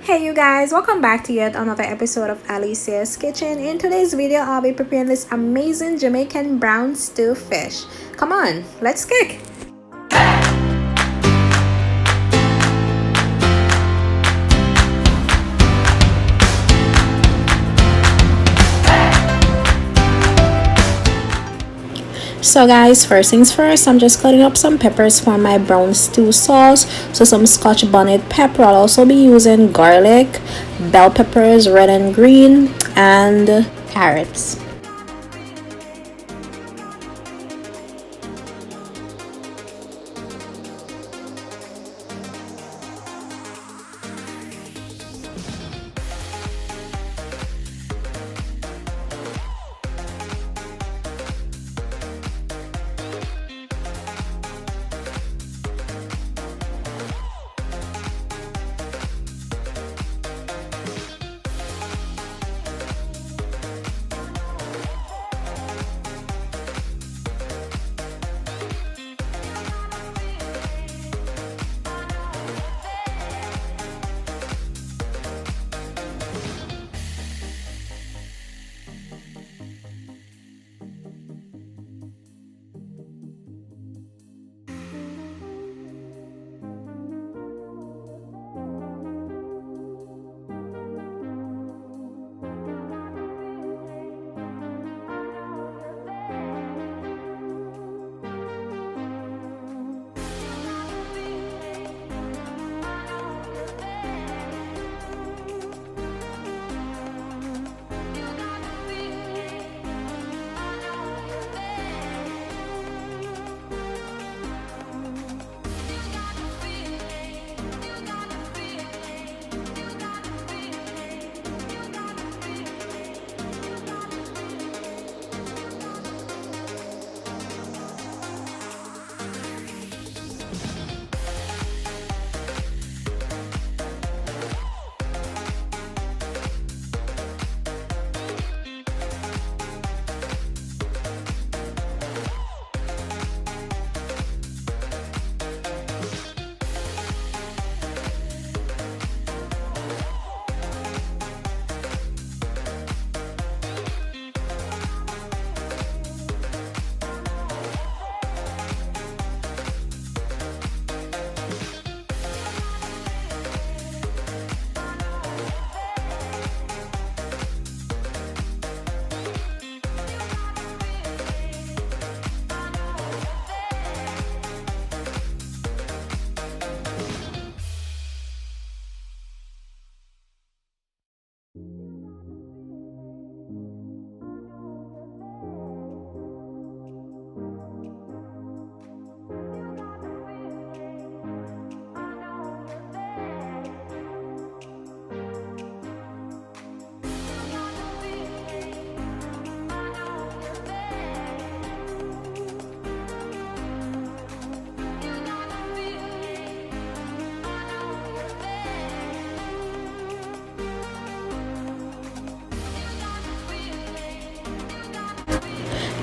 Hey you guys, welcome back to yet another episode of Alicia's Kitchen. In today's video, I'll be preparing this amazing Jamaican brown stew fish. Come on, let's cook! So guys, first things first, I'm just cutting up some peppers for my brown stew sauce. So some scotch bonnet pepper. I'll also be using garlic, bell peppers, red and green, and carrots.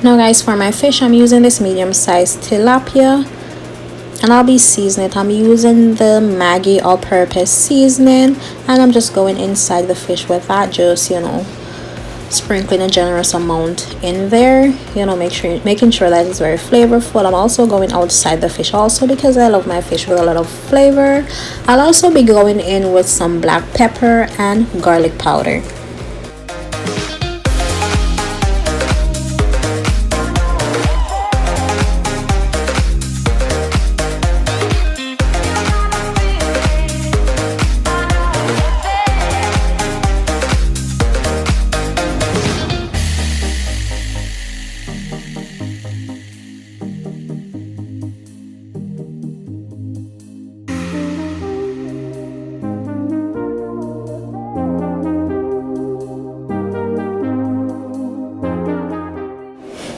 Now guys, for my fish, I'm using this medium-sized tilapia, and I'll be seasoning it. I'm using the Maggi all-purpose seasoning, and I'm just going inside the fish with that, just sprinkling a generous amount in there, making sure that it's very flavorful. I'm also going outside the fish also because I love my fish with a lot of flavor. I'll also be going in with some black pepper and garlic powder.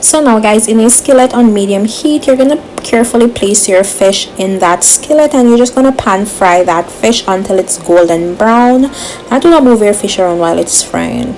So now guys, in a skillet on medium heat, you're gonna carefully place your fish in that skillet, and you're just gonna pan fry that fish until it's golden brown. Now do not move your fish around while it's frying.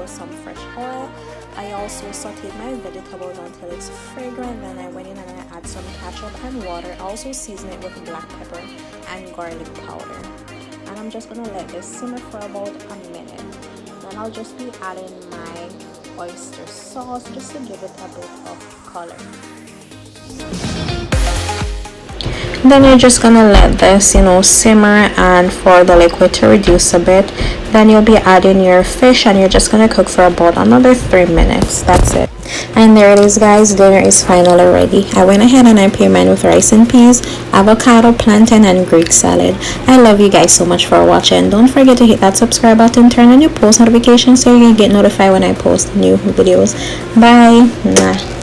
with some fresh oil. I also sauteed my vegetables until it's fragrant. Then I went in and I add some ketchup and water. I also season it with black pepper and garlic powder. And I'm just gonna let this simmer for about a minute. Then I'll just be adding my oyster sauce just to give it a bit of color. Then you're just gonna let this, simmer, and for the liquid to reduce a bit. Then you'll be adding your fish and you're just gonna cook for about another 3 minutes. That's it. And there it is, guys. Dinner is finally ready. I went ahead and I prepared mine with rice and peas, avocado, plantain, and Greek salad. I love you guys so much for watching. Don't forget to hit that subscribe button, turn on your post notifications so you can get notified when I post new videos. Bye. Mwah.